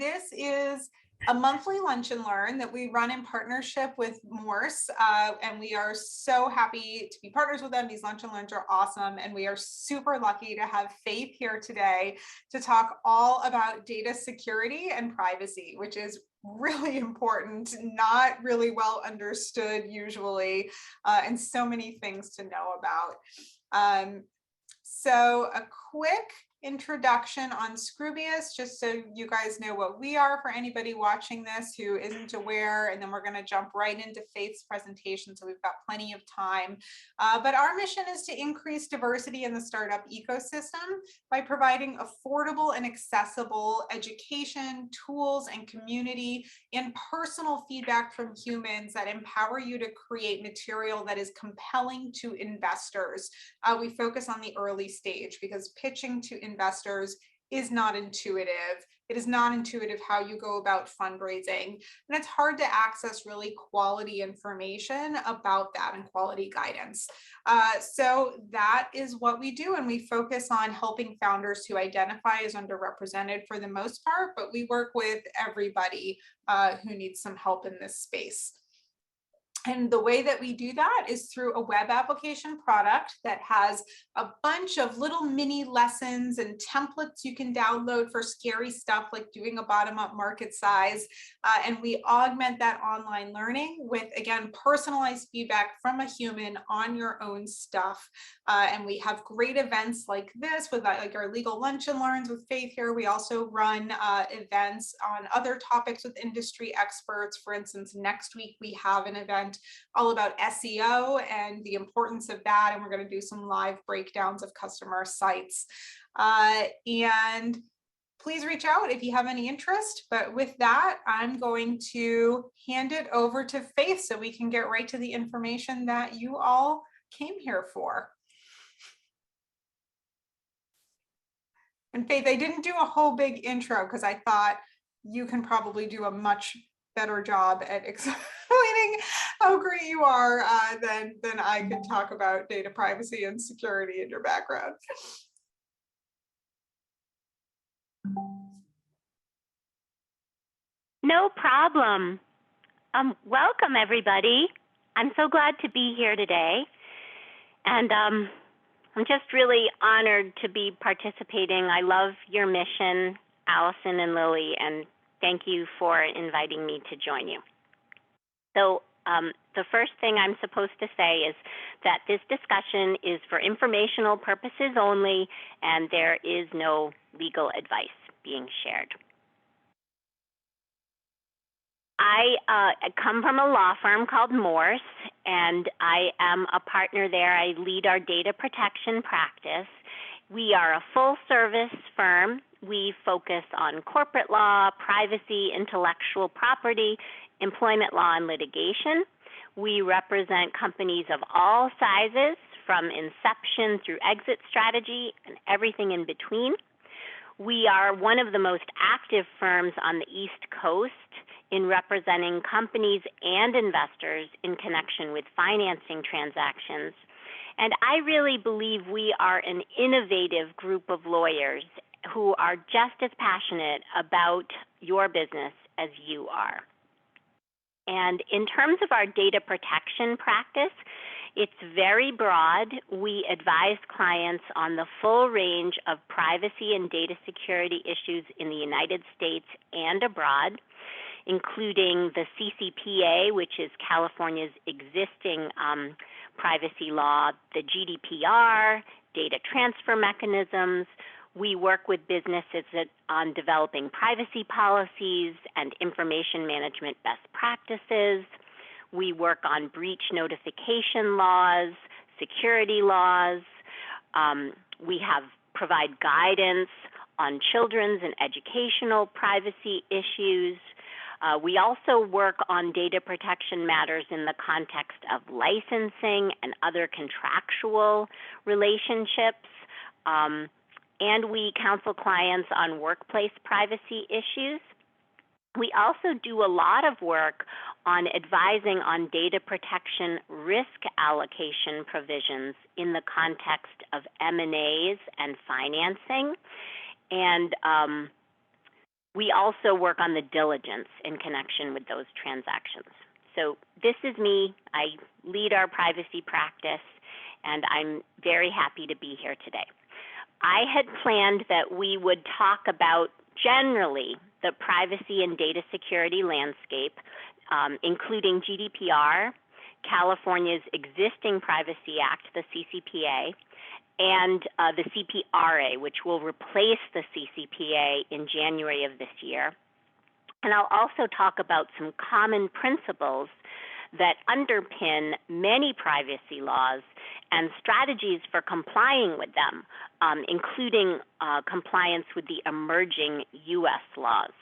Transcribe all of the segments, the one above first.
this is a monthly lunch and learn that we run in partnership with Morse, and we are so happy to be partners with them. These lunch and learns are awesome, and we are super lucky to have Faith here today to talk all about data security and privacy, which is really important, not really well understood usually, and so many things to know about. So a quick introduction on Scroobius, just so you guys know what we are for anybody watching this who isn't aware, and then we're going to jump right into Faith's presentation, so we've got plenty of time. But our mission is to increase diversity in the startup ecosystem by providing affordable and accessible education, tools, and community and personal feedback from humans that empower you to create material that is compelling to investors. We focus on the early stage because pitching to investors is not intuitive. It is not intuitive how you go about fundraising. And it's hard to access really quality information about that and quality guidance. So that is what we do. And we focus on helping founders who identify as underrepresented for the most part, but we work with everybody who needs some help in this space. And the way that we do that is through a web application product that has a bunch of little mini lessons and templates you can download for scary stuff like doing a bottom-up market size. And we augment that online learning with, again, personalized feedback from a human on your own stuff. And we have great events like this with like our legal lunch and learns with Faith here. We also run events on other topics with industry experts. For instance, next week we have an event all about SEO and the importance of that, and we're going to do some live breakdowns of customer sites. And please reach out if you have any interest. But with that, I'm going to hand it over to Faith so we can get right to the information that you all came here for. And Faith, I didn't do a whole big intro because I thought you can probably do a much better job at explaining how great you are than I could talk about data privacy and security in your background. No problem. Welcome, everybody. I'm so glad to be here today. And I'm just really honored to be participating. I love your mission, Allison and Lily, and thank you for inviting me to join you. So the first thing I'm supposed to say is that this discussion is for informational purposes only, and there is no legal advice being shared. I come from a law firm called Morse, and I am a partner there. I lead our data protection practice. We are a full-service firm. We focus on corporate law, privacy, intellectual property, employment law, and litigation. We represent companies of all sizes, from inception through exit strategy and everything in between. We are one of the most active firms on the East Coast in representing companies and investors in connection with financing transactions. And I really believe we are an innovative group of lawyers who are just as passionate about your business as you are. And in terms of our data protection practice, it's very broad. We advise clients on the full range of privacy and data security issues in the United States and abroad, including the CCPA, which is California's existing privacy law, the GDPR, data transfer mechanisms. We work with businesses on developing privacy policies and information management best practices. We work on breach notification laws, security laws. We provide guidance on children's and educational privacy issues. We also work on data protection matters in the context of licensing and other contractual relationships. And we counsel clients on workplace privacy issues. We also do a lot of work on advising on data protection risk allocation provisions in the context of M&As and financing. And We also work on the diligence in connection with those transactions. So this is me. I lead our privacy practice, and I'm very happy to be here today. I had planned that we would talk about generally the privacy and data security landscape, including GDPR, California's existing Privacy Act, the CCPA, and the CPRA, which will replace the CCPA in January of this year. And I'll also talk about some common principles that underpin many privacy laws and strategies for complying with them, including compliance with the emerging U.S. laws.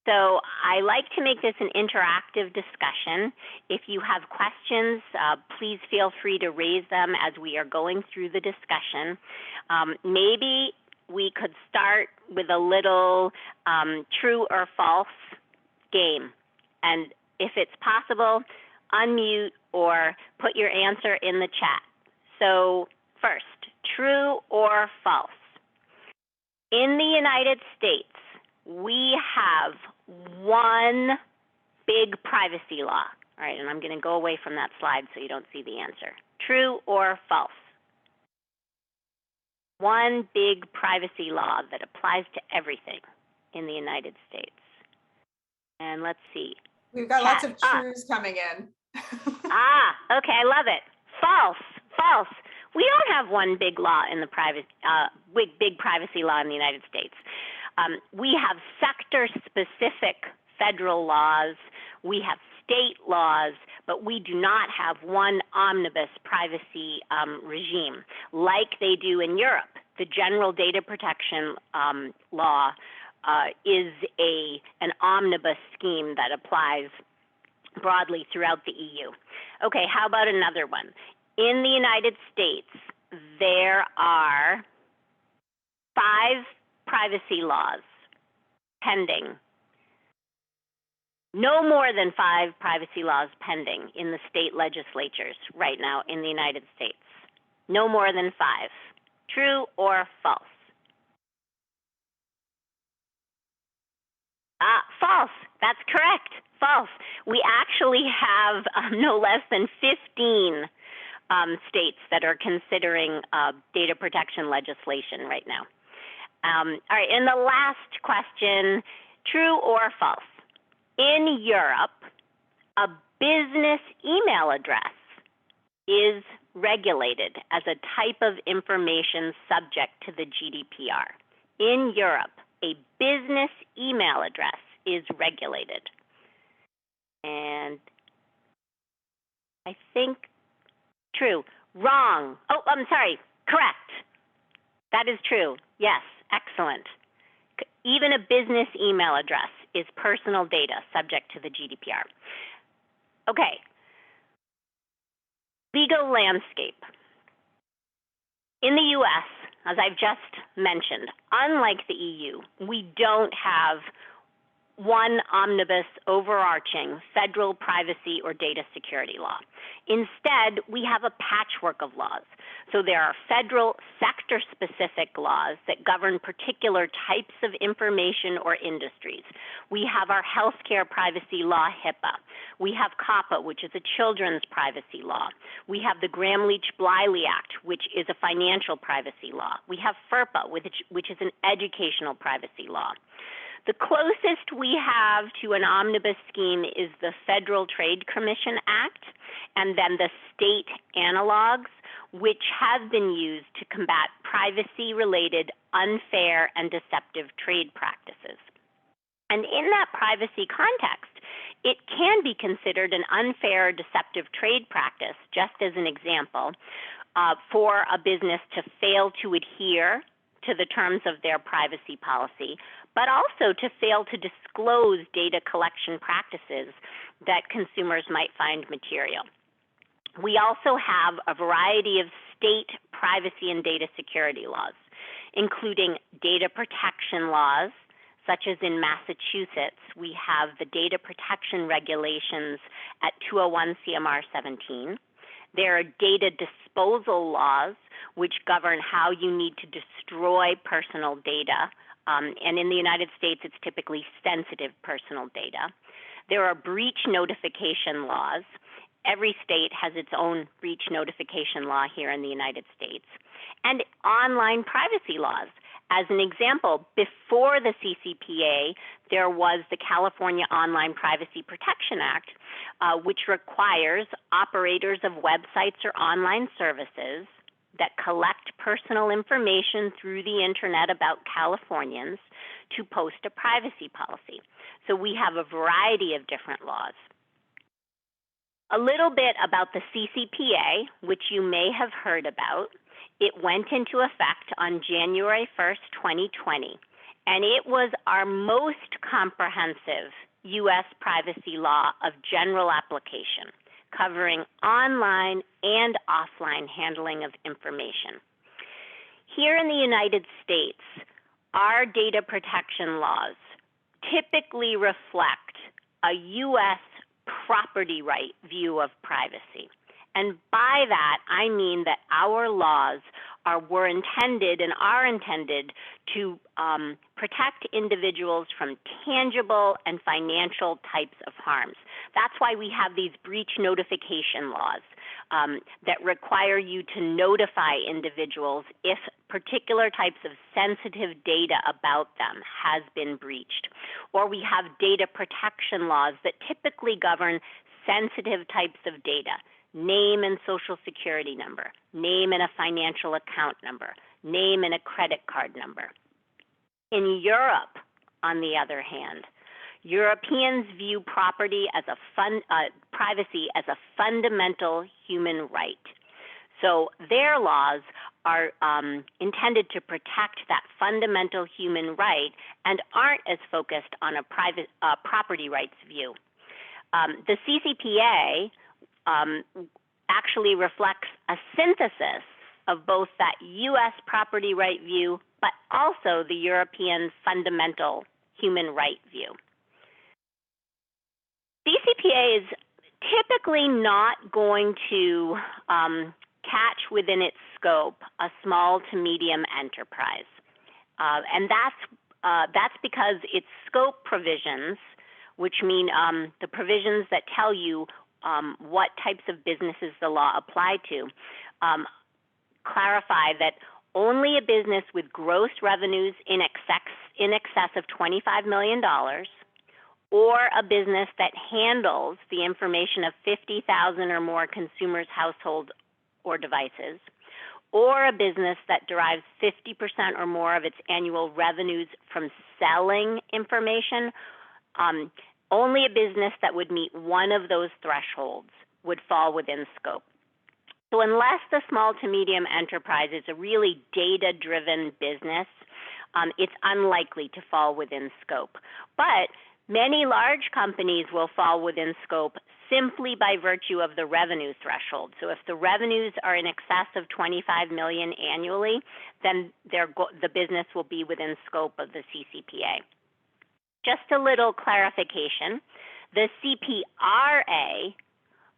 So I like to make this an interactive discussion. If you have questions, please feel free to raise them as we are going through the discussion. Maybe we could start with a little true or false game. And if it's possible, unmute or put your answer in the chat. So first, true or false? In the United States, we have one big privacy law. All right, and I'm going to go away from that slide so you don't see the answer. True or false? One big privacy law that applies to everything in the United States. And let's see. We've got lots of trues coming in. Okay, I love it. False, false. We don't have one big law in the big privacy law in the United States. We have sector-specific federal laws. We have state laws, but we do not have one omnibus privacy regime like they do in Europe. The General Data Protection Law is an omnibus scheme that applies broadly throughout the EU. Okay, how about another one? In the United States, there are 5 privacy laws pending. No more than 5 privacy laws pending in the state legislatures right now in the United States. No more than 5. True or false? False. That's correct. False. We actually have no less than 15 states that are considering data protection legislation right now. All right, and the last question, true or false? In Europe, a business email address is regulated as a type of information subject to the GDPR. In Europe, a business email address is regulated. And I think true. Wrong. Oh, I'm sorry. Correct. That is true. Yes. Excellent. Even a business email address is personal data subject to the GDPR. Okay. Legal landscape. In the U.S., as I've just mentioned, unlike the EU, we don't have one omnibus overarching federal privacy or data security law. Instead, we have a patchwork of laws. So there are federal sector-specific laws that govern particular types of information or industries. We have our healthcare privacy law, HIPAA. We have COPPA, which is a children's privacy law. We have the Gramm-Leach-Bliley Act, which is a financial privacy law. We have FERPA, which is an educational privacy law. The closest we have to an omnibus scheme is the Federal Trade Commission Act, and then the state analogs, which have been used to combat privacy-related unfair and deceptive trade practices. And in that privacy context, it can be considered an unfair or deceptive trade practice, just as an example, for a business to fail to adhere to the terms of their privacy policy, but also to fail to disclose data collection practices that consumers might find material. We also have a variety of state privacy and data security laws, including data protection laws, such as in Massachusetts, we have the data protection regulations at 201 CMR 17. There are data disposal laws, which govern how you need to destroy personal data And in the United States, it's typically sensitive personal data. There are breach notification laws. Every state has its own breach notification law here in the United States. And online privacy laws. As an example, before the CCPA, there was the California Online Privacy Protection Act, which requires operators of websites or online services that collect personal information through the internet about Californians to post a privacy policy. So we have a variety of different laws. A little bit about the CCPA, which you may have heard about. It went into effect on January 1st, 2020, and it was our most comprehensive U.S. privacy law of general application, covering online and offline handling of information. Here in the United States, our data protection laws typically reflect a U.S. property right view of privacy. And by that, I mean that our laws were intended and are intended to protect individuals from tangible and financial types of harms. That's why we have these breach notification laws that require you to notify individuals if particular types of sensitive data about them has been breached. Or we have data protection laws that typically govern sensitive types of data. Name and social security number, name and a financial account number, name and a credit card number. In Europe, on the other hand, Europeans view privacy as a fundamental human right. So their laws are intended to protect that fundamental human right and aren't as focused on a property rights view. The CCPA actually reflects a synthesis of both that U.S. property right view, but also the European fundamental human right view. CCPA is typically not going to catch within its scope a small to medium enterprise. And that's because its scope provisions, which mean the provisions that tell you what types of businesses the law apply to, clarify that only a business with gross revenues in excess of $25 million or a business that handles the information of 50,000 or more consumers' households or devices, or a business that derives 50% or more of its annual revenues from selling information, only a business that would meet one of those thresholds would fall within scope. So unless the small to medium enterprise is a really data-driven business, it's unlikely to fall within scope. But many large companies will fall within scope simply by virtue of the revenue threshold. So if the revenues are in excess of $25 million annually, then the business will be within scope of the CCPA. Just a little clarification, the CPRA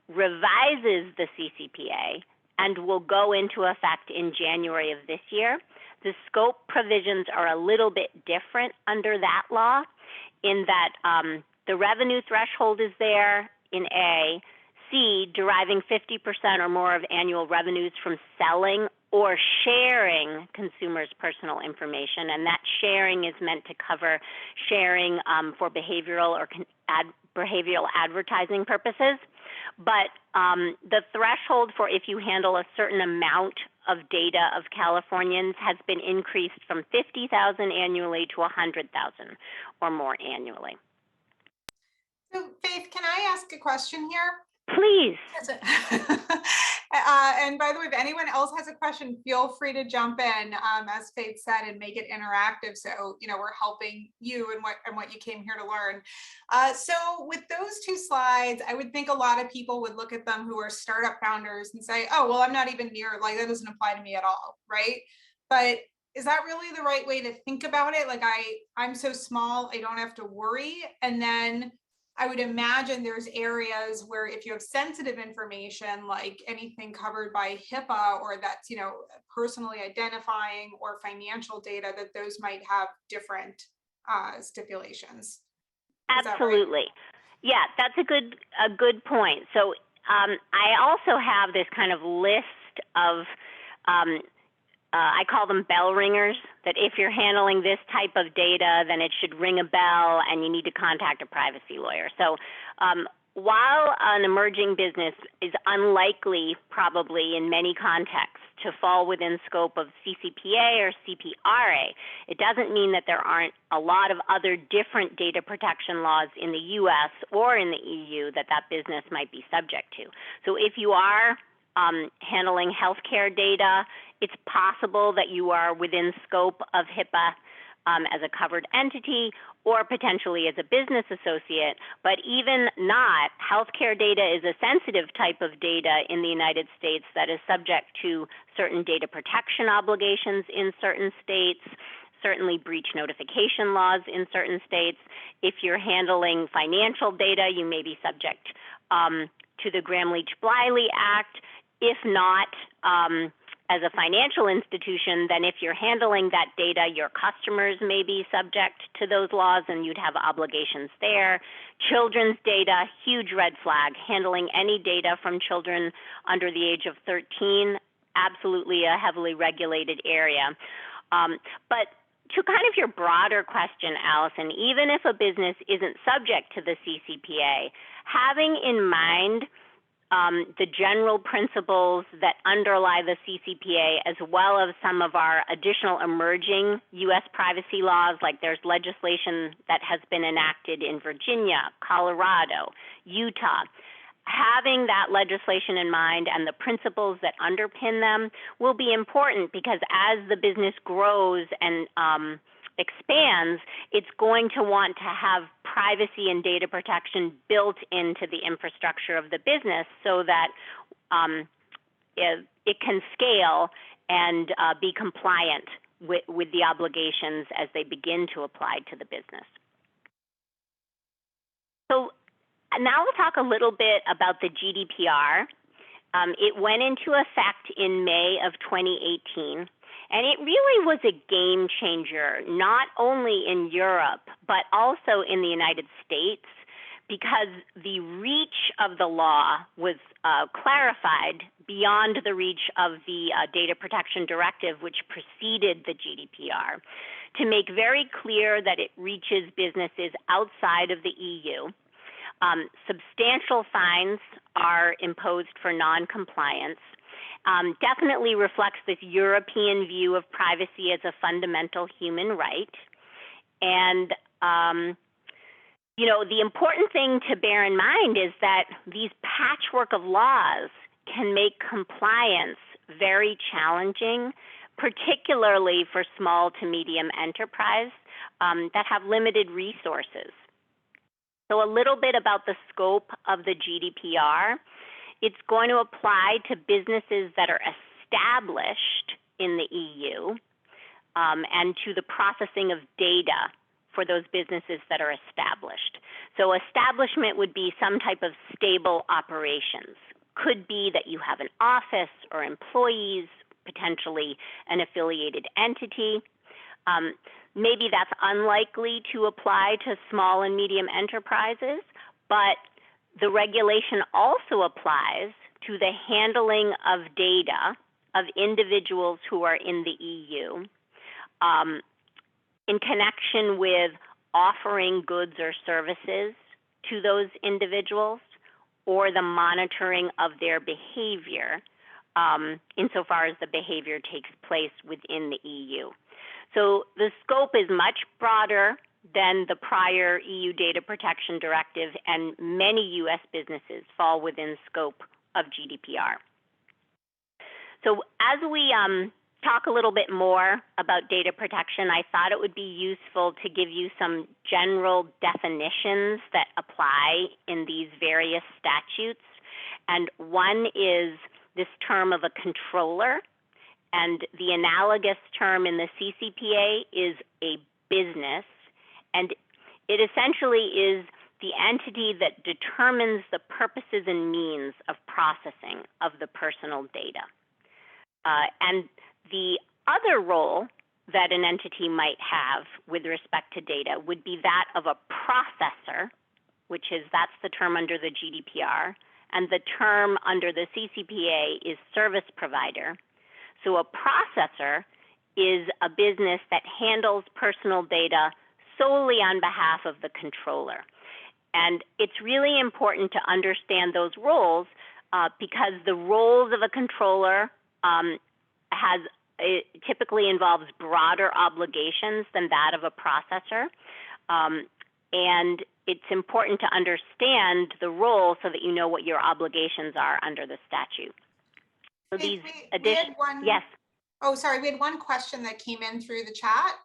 revises the CCPA and will go into effect in January of this year. The scope provisions are a little bit different under that law in that the revenue threshold is there in A, C, deriving 50% or more of annual revenues from selling or sharing consumers' personal information, and that sharing is meant to cover sharing for behavioral or behavioral advertising purposes. But the threshold for if you handle a certain amount of data of Californians has been increased from 50,000 annually to 100,000 or more annually. So Faith, can I ask a question here? Please. And by the way, if anyone else has a question, feel free to jump in, as Faith said, and make it interactive. So, we're helping you and what you came here to learn. So with those two slides, I would think a lot of people would look at them who are startup founders and say, oh, well, I'm not even near, like, that doesn't apply to me at all, right? But is that really the right way to think about it? Like, I'm so small, I don't have to worry. And then I would imagine there's areas where if you have sensitive information, like anything covered by HIPAA or that's, personally identifying or financial data, that those might have different stipulations. Is that right? Absolutely. Yeah, that's a good point. So I also have this kind of list of I call them bell ringers, that if you're handling this type of data, then it should ring a bell and you need to contact a privacy lawyer. So while an emerging business is unlikely, probably in many contexts, to fall within scope of CCPA or CPRA, it doesn't mean that there aren't a lot of other different data protection laws in the U.S. or in the EU that business might be subject to. So if you are handling healthcare data, it's possible that you are within scope of HIPAA as a covered entity or potentially as a business associate. But even not, healthcare data is a sensitive type of data in the United States that is subject to certain data protection obligations in certain states, certainly breach notification laws in certain states. If you're handling financial data, you may be subject to the Gramm-Leach-Bliley Act. If not, as a financial institution, then if you're handling that data, your customers may be subject to those laws and you'd have obligations there. Children's data, huge red flag. Handling any data from children under the age of 13, absolutely a heavily regulated area. But to kind of your broader question, Allison, even if a business isn't subject to the CCPA, having in mind the general principles that underlie the CCPA, as well as some of our additional emerging U.S. privacy laws, like there's legislation that has been enacted in Virginia, Colorado, Utah. Having that legislation in mind and the principles that underpin them will be important, because as the business grows and expands, it's going to want to have privacy and data protection built into the infrastructure of the business so that it can scale and be compliant with the obligations as they begin to apply to the business. So now we'll talk a little bit about the GDPR. It went into effect in May of 2018. And it really was a game changer, not only in Europe, but also in the United States, because the reach of the law was clarified beyond the reach of the Data Protection Directive, which preceded the GDPR, to make very clear that it reaches businesses outside of the EU. Substantial fines are imposed for noncompliance. Definitely reflects this European view of privacy as a fundamental human right. And, the important thing to bear in mind is that these patchwork of laws can make compliance very challenging, particularly for small to medium enterprise that have limited resources. So a little bit about the scope of the GDPR. It's going to apply to businesses that are established in the EU and to the processing of data for those businesses that are established. So establishment would be some type of stable operations. Could be that you have an office or employees, potentially an affiliated entity. Maybe that's unlikely to apply to small and medium enterprises, but the regulation also applies to the handling of data of individuals who are in the EU in connection with offering goods or services to those individuals, or the monitoring of their behavior insofar as the behavior takes place within the EU. So the scope is much broader than the prior EU Data Protection Directive, and many U.S. businesses fall within scope of GDPR. So as we talk a little bit more about data protection, I thought it would be useful to give you some general definitions that apply in these various statutes. And one is this term of a controller, and the analogous term in the CCPA is a business. And it essentially is the entity that determines the purposes and means of processing of the personal data. And the other role that an entity might have with respect to data would be that of a processor, that's the term under the GDPR, and the term under the CCPA is service provider. So a processor is a business that handles personal data solely on behalf of the controller. And it's really important to understand those roles because the roles of a controller it typically involves broader obligations than that of a processor. And it's important to understand the role so that you know what your obligations are under the statute. So Hey, these we had one, yes. Oh, sorry, we had one question that came in through the chat,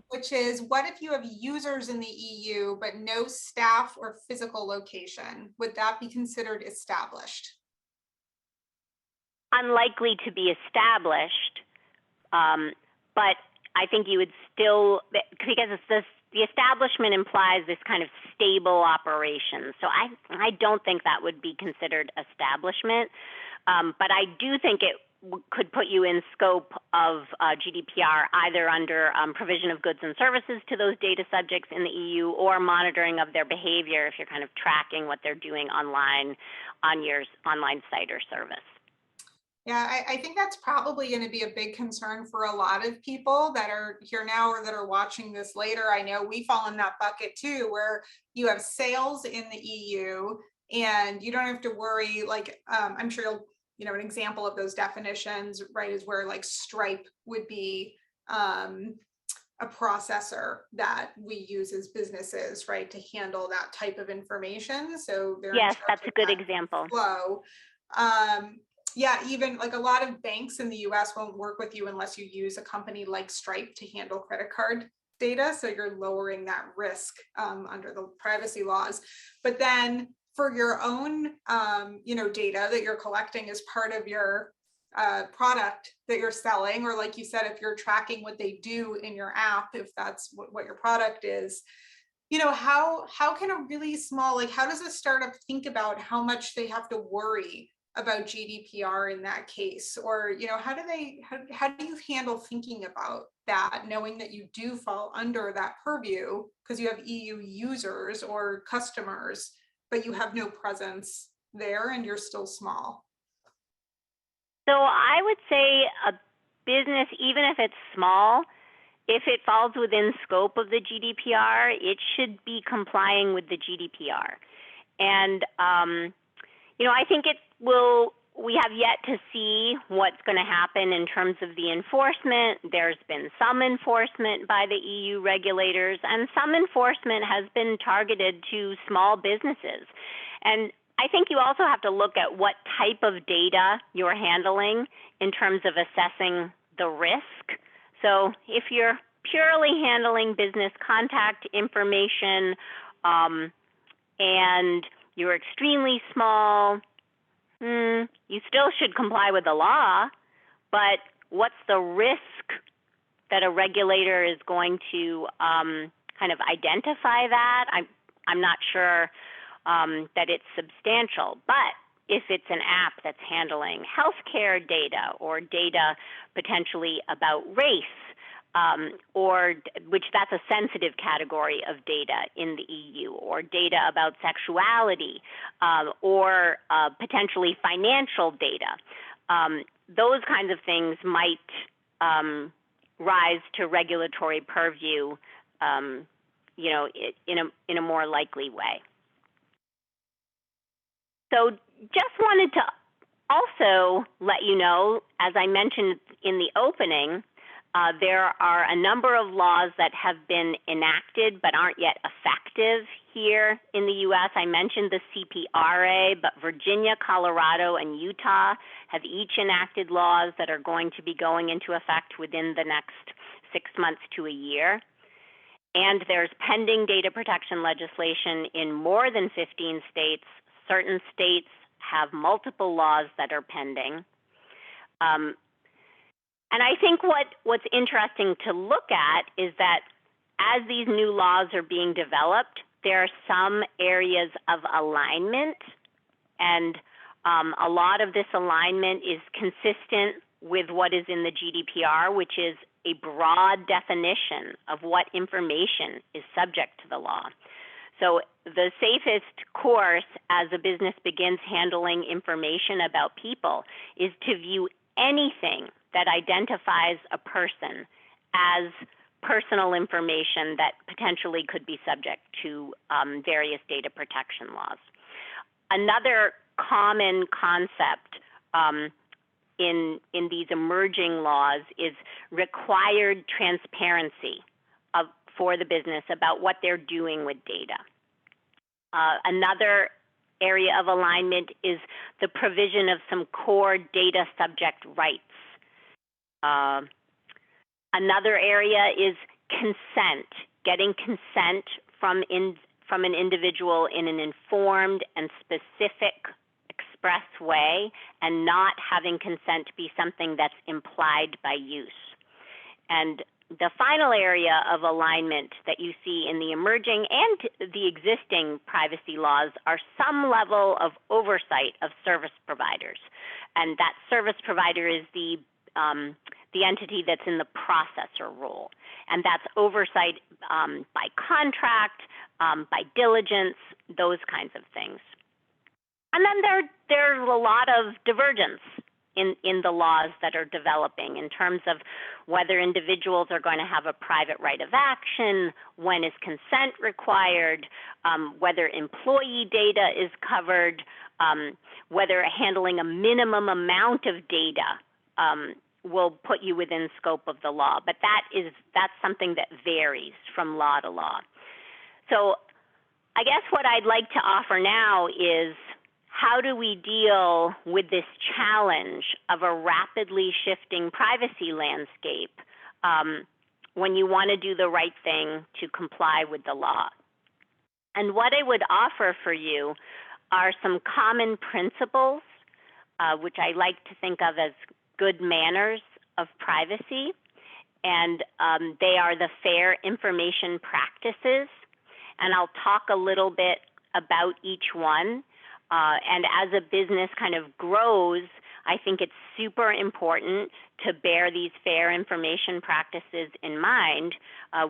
which is, what if you have users in the EU, but no staff or physical location? Would that be considered established? Unlikely to be established, but I think you would still, because it's the establishment implies this kind of stable operation. So I don't think that would be considered establishment, but I do think it could put you in scope of GDPR, either under provision of goods and services to those data subjects in the EU or monitoring of their behavior if you're kind of tracking what they're doing online on your online site or service. Yeah, I think that's probably going to be a big concern for a lot of people that are here now or that are watching this later. I know we fall in that bucket too, where you have sales in the EU and you don't have to worry, like, I'm sure an example of those definitions, right, is where like Stripe would be a processor that we use as businesses, right, to handle that type of information. So yes, that's a good example. Flow. Yeah, even like a lot of banks in the US won't work with you unless you use a company like Stripe to handle credit card data. So you're lowering that risk under the privacy laws. But then for your own, data that you're collecting as part of your product that you're selling, or like you said, if you're tracking what they do in your app, if that's what your product is, how can a really small, like, how does a startup think about how much they have to worry about GDPR in that case? Or, how do you handle thinking about that, knowing that you do fall under that purview because you have EU users or customers, but you have no presence there and you're still small? So I would say a business, even if it's small, if it falls within scope of the GDPR, it should be complying with the GDPR. And, I think we have yet to see what's going to happen in terms of the enforcement. There's been some enforcement by the EU regulators, and some enforcement has been targeted to small businesses. And I think you also have to look at what type of data you're handling in terms of assessing the risk. So if you're purely handling business contact information and you're extremely small, you still should comply with the law, but what's the risk that a regulator is going to kind of identify that? I'm not sure that it's substantial, but if it's an app that's handling healthcare data or data potentially about race, which that's a sensitive category of data in the EU, or data about sexuality, or potentially financial data. Those kinds of things might rise to regulatory purview, in a more likely way. So just wanted to also let you know, as I mentioned in the opening, there are a number of laws that have been enacted but aren't yet effective here in the U.S. I mentioned the CPRA, but Virginia, Colorado, and Utah have each enacted laws that are going to be going into effect within the next 6 months to a year. And there's pending data protection legislation in more than 15 states. Certain states have multiple laws that are pending. And I think what's interesting to look at is that as these new laws are being developed, there are some areas of alignment, and a lot of this alignment is consistent with what is in the GDPR, which is a broad definition of what information is subject to the law. So the safest course as a business begins handling information about people is to view anything that identifies a person as personal information that potentially could be subject to various data protection laws. Another common concept in these emerging laws is required transparency for the business about what they're doing with data. Another area of alignment is the provision of some core data subject rights. Another area is consent, getting consent from an individual in an informed and specific express way, and not having consent be something that's implied by use. And the final area of alignment that you see in the emerging and the existing privacy laws are some level of oversight of service providers. And that service provider is the entity that's in the processor role. And that's oversight by contract, by diligence, those kinds of things. And then there's a lot of divergence in the laws that are developing in terms of whether individuals are going to have a private right of action, when is consent required, whether employee data is covered, whether handling a minimum amount of data will put you within scope of the law. But that's something that varies from law to law. So I guess what I'd like to offer now is, how do we deal with this challenge of a rapidly shifting privacy landscape when you want to do the right thing to comply with the law? And what I would offer for you are some common principles, which I like to think of as good manners of privacy, and they are the fair information practices. And I'll talk a little bit about each one. And as a business kind of grows, I think it's super important to bear these fair information practices in mind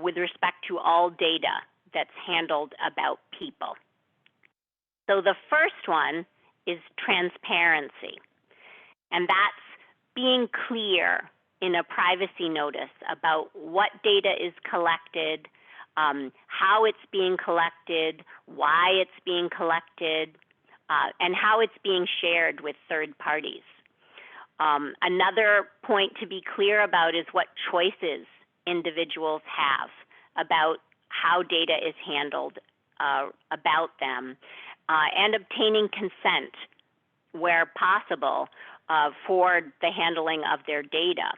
with respect to all data that's handled about people. So the first one is transparency. And that's being clear in a privacy notice about what data is collected, how it's being collected, why it's being collected, and how it's being shared with third parties. Another point to be clear about is what choices individuals have about how data is handled about them, and obtaining consent where possible for the handling of their data.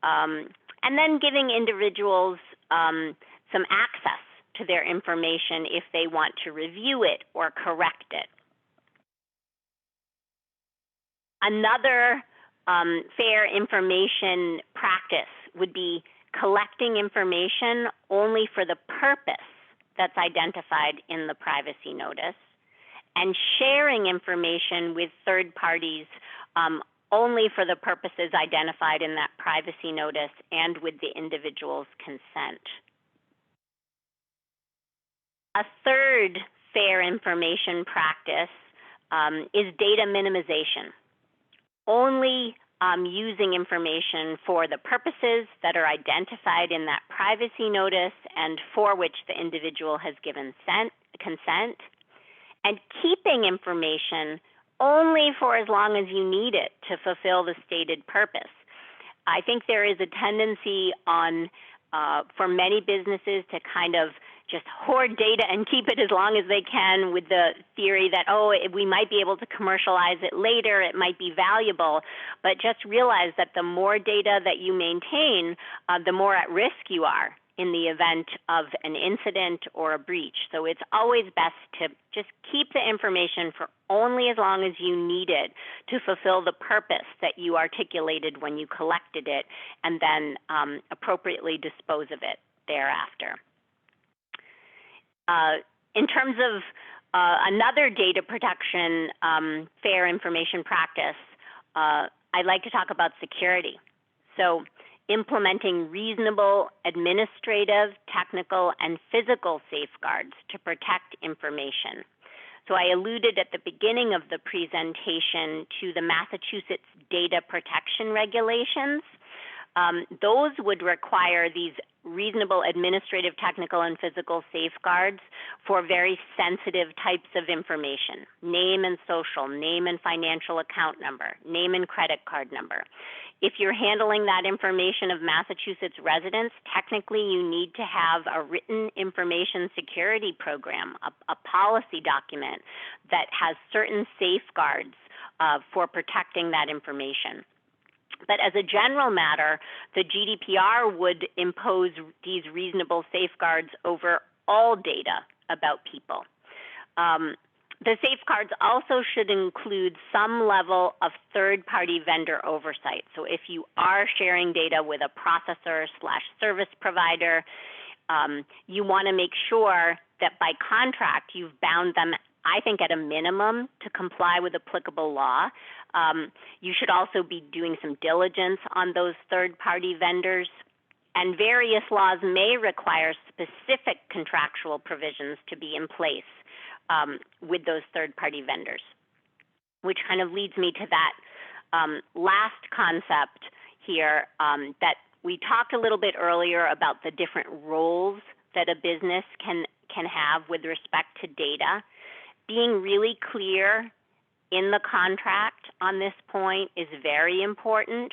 And then giving individuals some access to their information if they want to review it or correct it. Another fair information practice would be collecting information only for the purpose that's identified in the privacy notice, and sharing information with third parties only for the purposes identified in that privacy notice and with the individual's consent. A third fair information practice is data minimization. Only using information for the purposes that are identified in that privacy notice and for which the individual has given consent, and keeping information only for as long as you need it to fulfill the stated purpose. I think there is a tendency for many businesses to kind of just hoard data and keep it as long as they can with the theory that, oh, we might be able to commercialize it later, it might be valuable. But just realize that the more data that you maintain, the more at risk you are in the event of an incident or a breach. So it's always best to just keep the information for only as long as you need it to fulfill the purpose that you articulated when you collected it, and then appropriately dispose of it thereafter. in terms of another data protection fair information practice, I'd like to talk about security. So implementing reasonable administrative, technical, and physical safeguards to protect information. So I alluded at the beginning of the presentation to the Massachusetts data protection regulations. Those would require these reasonable administrative, technical, and physical safeguards for very sensitive types of information: name and social, name and financial account number, name and credit card number. If you're handling that information of Massachusetts residents, technically you need to have a written information security program, a policy document that has certain safeguards for protecting that information. But as a general matter, the GDPR would impose these reasonable safeguards over all data about people. The safeguards also should include some level of third-party vendor oversight. So if you are sharing data with a processor/service provider, you want to make sure that by contract you've bound them, I think, at a minimum to comply with applicable law. You should also be doing some diligence on those third-party vendors. And various laws may require specific contractual provisions to be in place with those third-party vendors, which kind of leads me to that last concept here that we talked a little bit earlier about the different roles that a business can have with respect to data. Being really clear in the contract on this point is very important,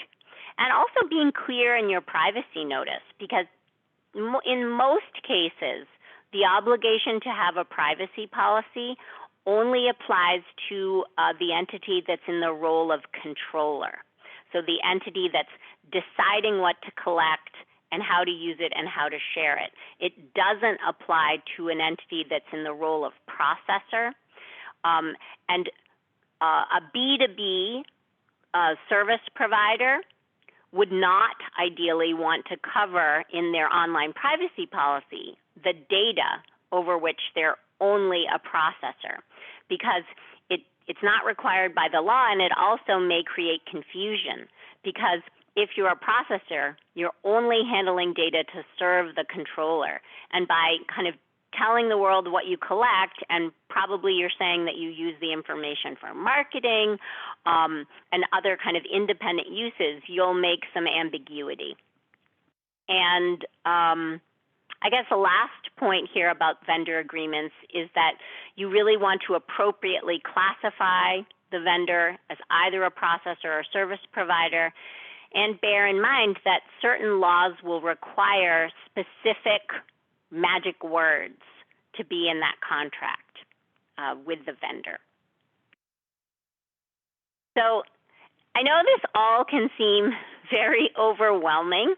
and also being clear in your privacy notice, because in most cases, the obligation to have a privacy policy only applies to the entity that's in the role of controller. So the entity that's deciding what to collect and how to use it and how to share it. It doesn't apply to an entity that's in the role of processor. And a B2B service provider would not ideally want to cover in their online privacy policy the data over which they're only a processor, because it's not required by the law, and it also may create confusion, because if you're a processor, you're only handling data to serve the controller, and by kind of telling the world what you collect, and probably you're saying that you use the information for marketing and other kind of independent uses, you'll make some ambiguity. And I guess the last point here about vendor agreements is that you really want to appropriately classify the vendor as either a processor or service provider, and bear in mind that certain laws will require specific magic words to be in that contract with the vendor. So I know this all can seem very overwhelming,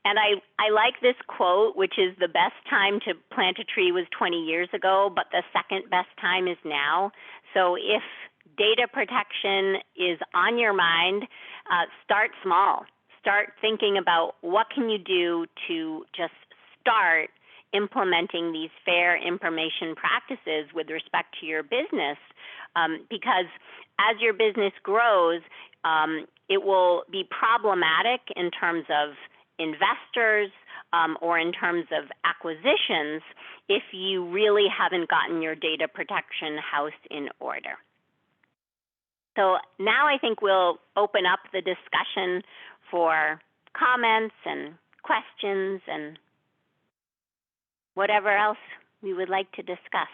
and I like this quote, which is, the best time to plant a tree was 20 years ago, but the second best time is now. So if data protection is on your mind, start small. Start thinking about what can you do to just start implementing these fair information practices with respect to your business, because as your business grows, it will be problematic in terms of investors or in terms of acquisitions if you really haven't gotten your data protection house in order. So now I think we'll open up the discussion for comments and questions and whatever else we would like to discuss.